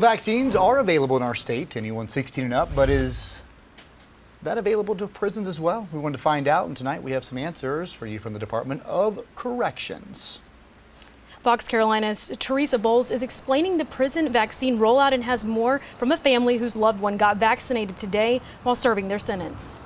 Vaccines are available in our state to anyone 16 and up, but is that available to prisons as well? We wanted to find out, and tonight we have some answers for you from the Department of Corrections. Fox Carolina's Tresia is explaining the prison vaccine rollout and has more from a family whose loved one got vaccinated today while serving their sentence.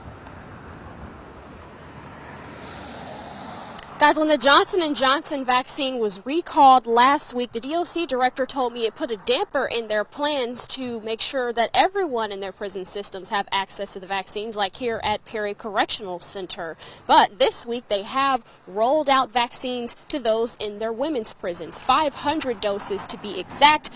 Guys, when the Johnson & Johnson vaccine was recalled last week, the DOC director told me it put a damper in their plans to make sure that everyone in their prison systems have access to the vaccines, like here at Perry Correctional Center. But this week, they have rolled out vaccines to those in their women's prisons, 500 doses to be exact.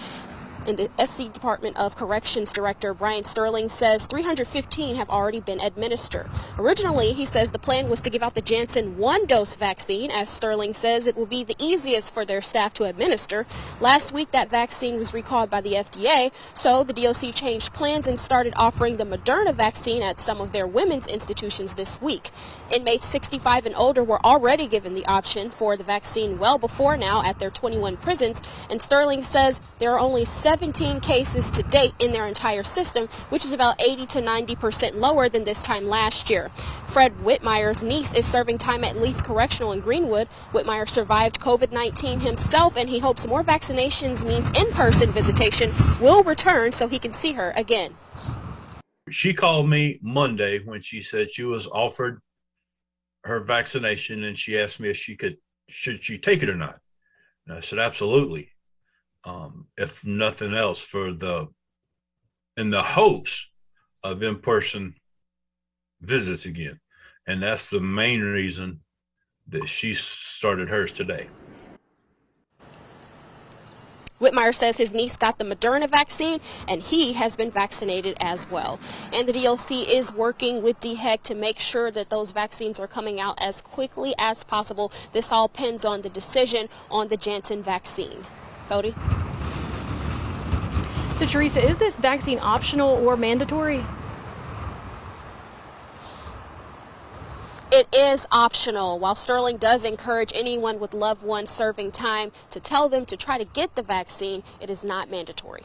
And the SC Department of Corrections Director Brian Sterling says 315 have already been administered. Originally, he says the plan was to give out the Janssen 1-dose vaccine. As Sterling says, it will be the easiest for their staff to administer. Last week, that vaccine was recalled by the FDA, so the DOC changed plans and started offering the Moderna vaccine at some of their women's institutions this week. Inmates 65 and older were already given the option for the vaccine well before now at their 21 prisons, and Sterling says there are only 17 cases to date in their entire system, which is about 80 to 90% lower than this time last year. Fred Whitmire's niece is serving time at Leith Correctional in Greenwood. Whitmire survived COVID-19 himself, and he hopes more vaccinations means in-person visitation will return so he can see her again. She called me Monday when she said she was offered her vaccination, and she asked me if should she take it or not. And I said, absolutely. If nothing else, in the hopes of in-person visits again. And that's the main reason that she started hers today. Whitmire says his niece got the Moderna vaccine, and he has been vaccinated as well. And the DOC is working with DHEC to make sure that those vaccines are coming out as quickly as possible. This all depends on the decision on the Janssen vaccine. Cody? So, Tresia, is this vaccine optional or mandatory? It is optional. While Sterling does encourage anyone with loved ones serving time to tell them to try to get the vaccine, it is not mandatory.